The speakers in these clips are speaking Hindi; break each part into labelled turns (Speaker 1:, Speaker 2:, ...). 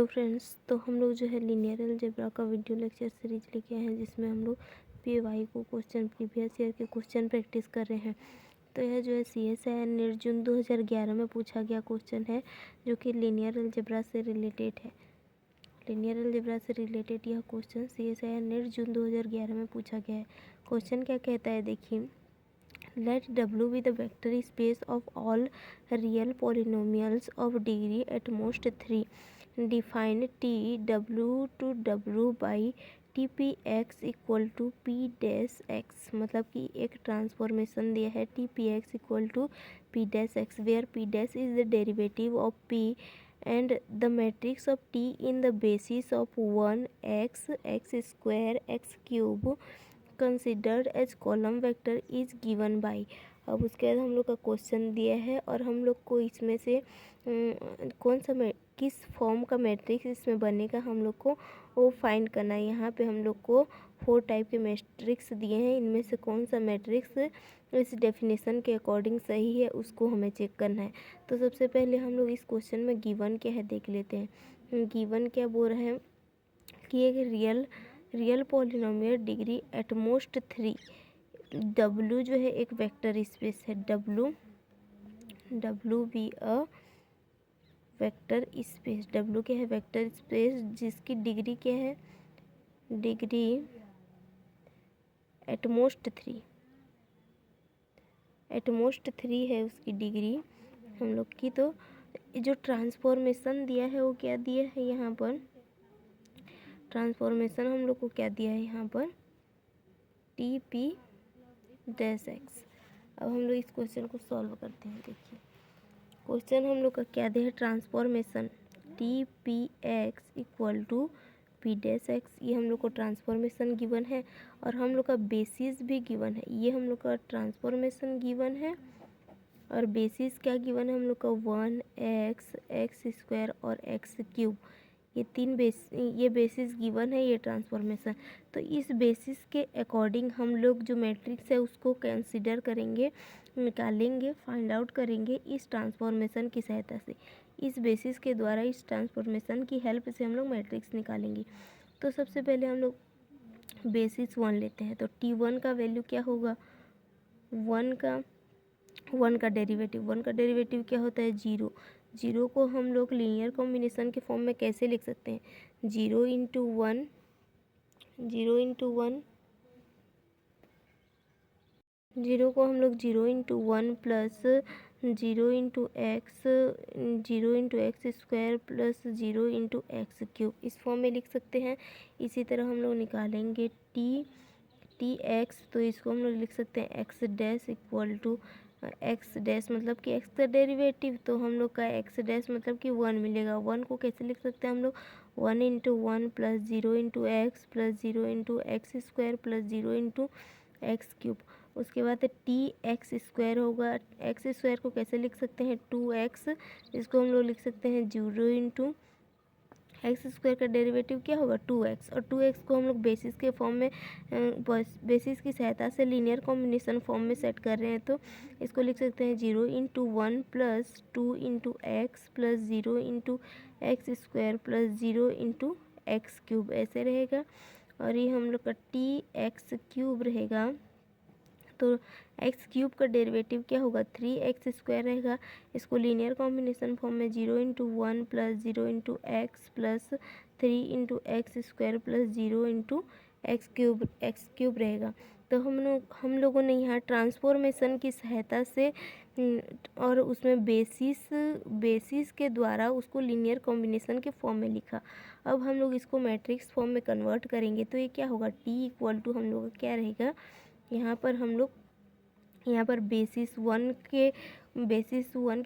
Speaker 1: हेलो फ्रेंड्स, तो हम लोग जो है लीनियर अलजेब्रा का वीडियो लेक्चर सीरीज लेके आए हैं, जिसमें हम लोग पीवाई को क्वेश्चन प्रीवियस ईयर के क्वेश्चन प्रैक्टिस कर रहे हैं। तो यह जो है CSIR नेट जून 2011 में पूछा गया क्वेश्चन है, जो कि लीनियर अलजेब्रा से रिलेटेड है। लीनियर अलजेब्रा से रिलेटेड यह क्वेश्चन CSIR नेट जून 2011 में पूछा गया है। क्वेश्चन क्या कहता है, देखिए। Let W be the vector space of all real polynomials of degree at most 3. Define T W to W by TPX equal to P dash X। मतलब कि एक ट्रांसफॉर्मेशन दिया है TPX equal to P dash X, where P dash is the derivative of P and the matrix of T in the basis of 1 x, x square, x cube considered as column vector is given by. अब उसके बाद हम लोग का क्वेश्चन दिया है और हम लोग को इसमें से कौन सा किस फॉर्म का मैट्रिक्स इसमें बनेगा हम लोग को वो फाइंड करना है। यहाँ पे हम लोग को 4 टाइप के मैट्रिक्स दिए हैं, इनमें से कौन सा मैट्रिक्स इस डेफिनेशन के अकॉर्डिंग सही है उसको हमें चेक करना है। तो सबसे पहले हम लोग इस क्वेश्चन में गिवन क्या है देख लेते हैं। गिवन क्या बोल रहे हैं कि एक real polynomial degree at most 3। W जो है एक वेक्टर स्पेस है, W भी अ वेक्टर स्पेस। W क्या है, वेक्टर स्पेस, जिसकी डिग्री क्या है, डिग्री एटमोस्ट 3 है उसकी डिग्री हम लोग की। तो जो ट्रांसफॉर्मेशन दिया है वो क्या दिया है, यहाँ पर ट्रांसफॉर्मेशन हम लोग को क्या दिया है यहाँ पर, TP डैश एक्स। अब हम लोग इस क्वेश्चन को सॉल्व करते हैं। देखिए क्वेश्चन हम लोग का क्या दिया है, transformation TPX equal to P dash x. ये हम लोग को ट्रांसफॉर्मेशन गिवन है और हम लोग का बेसिस भी गिवन है। ये हम लोग का ट्रांसफॉर्मेशन गिवन है और बेसिस क्या गिवन है हम लोग का 1x, x स्क्वायर और x क्यूब। ये बेसिस गिवन है, ये ट्रांसफॉर्मेशन। तो इस बेसिस के अकॉर्डिंग हम लोग जो मैट्रिक्स है उसको कंसीडर करेंगे, निकालेंगे, फाइंड आउट करेंगे इस ट्रांसफॉर्मेशन की सहायता से। इस बेसिस के द्वारा, इस ट्रांसफॉर्मेशन की हेल्प से हम लोग मैट्रिक्स निकालेंगे। तो सबसे पहले हम लोग बेसिस 1 लेते हैं। तो T1 का वैल्यू क्या होगा, 1 का डेरिवेटिव क्या होता है, 0 को हम लोग लीनियर कॉम्बिनेशन के फॉर्म में कैसे लिख सकते हैं, 0 इंटू वन जीरो को हम लोग 0 into 1 plus 0 into x square plus 0 into x cube, इस फॉर्म में लिख सकते हैं। इसी तरह हम लोग निकालेंगे टी एक्स, तो इसको हम लोग लिख सकते हैं x dash equal to x dash मतलब कि एक्स का डेरिवेटिव, तो हम लोग का एक्स डैश मतलब कि 1 मिलेगा। 1 को कैसे लिख सकते हैं हम लोग, 1 into 1 plus 0 into x plus 0 into x square plus 0 into x cube. उसके बाद TX स्क्वायर होगा। एक्स स्क्वायर को कैसे लिख सकते हैं, 2x, इसको हम लोग लिख सकते हैं 0 इंटू एक्स स्क्वायर का डेरिवेटिव क्या होगा, 2x, और 2x को हम लोग बेसिस के फॉर्म में, बेसिस की सहायता से लीनियर कॉम्बिनेशन फॉर्म में सेट कर रहे हैं। तो इसको लिख सकते हैं 0 into 1 plus 2 into x plus 0 into x square plus 0 into x cube, ऐसे रहेगा। और ये हम लोग का TX क्यूब रहेगा। तो एक्स क्यूब का डेरिवेटिव क्या होगा, 3x स्क्वायर रहेगा। इसको लीनियर कॉम्बिनेशन फॉर्म में 0 into 1 plus 0 into x plus 3 into x square plus 0 into x cube रहेगा। तो हम लोगों ने यहाँ ट्रांसफॉर्मेशन की सहायता से और उसमें बेसिस के द्वारा उसको लीनियर कॉम्बिनेशन के फॉर्म में लिखा। अब हम लोग इसको मैट्रिक्स फॉर्म में कन्वर्ट करेंगे तो ये क्या होगा, T इक्वल टू हम लोग का क्या रहेगा, यहाँ पर बेसिस वन के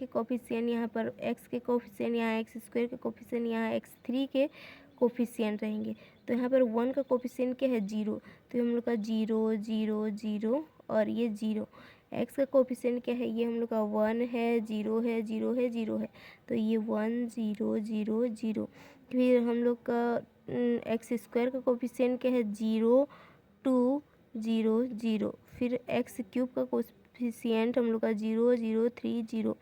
Speaker 1: कोफिशिएंट, यहाँ पर x के कोफिशिएंट, यहाँ एक्स स्क्वायर के कोफिशिएंट, यहाँ x3 के कोफिशिएंट रहेंगे। तो यहाँ पर 1 का कोफिशिएंट क्या है, 0, तो हम लोग का 0 0 0 और ये 0। x का कोफिशिएंट क्या है, ये हम लोग का 1 है, 0 है, 0 है, 0 है, तो ये 1 0 0 0। फिर हम लोग का एक्स स्क्वायर का कोफिशिएंट क्या है, 0 2 0 0। फिर एक्स क्यूब का कोफिशिएंट हम लोग का 0 0 3 0,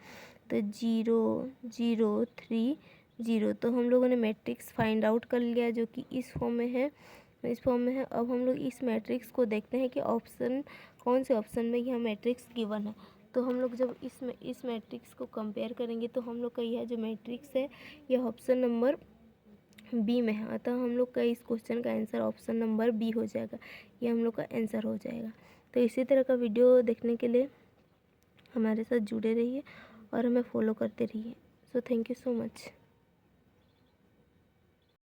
Speaker 1: तो 0 0 3 0। तो हम लोगों ने मैट्रिक्स फाइंड आउट कर लिया जो कि इस फॉर्म में है, अब हम लोग इस मैट्रिक्स को देखते हैं कि ऑप्शन कौन से ऑप्शन में यह मैट्रिक्स गिवन है। तो हम लोग जब इस मैट्रिक्स को कंपेयर करेंगे तो हम लोग का यह जो मैट्रिक्स है यह ऑप्शन नंबर बी में है, अतः हम लोग का इस क्वेश्चन का आंसर ऑप्शन नंबर बी हो जाएगा, ये हम लोग का आंसर हो जाएगा। तो इसी तरह का वीडियो देखने के लिए हमारे साथ जुड़े रहिए और हमें फॉलो करते रहिए। So thank you so much.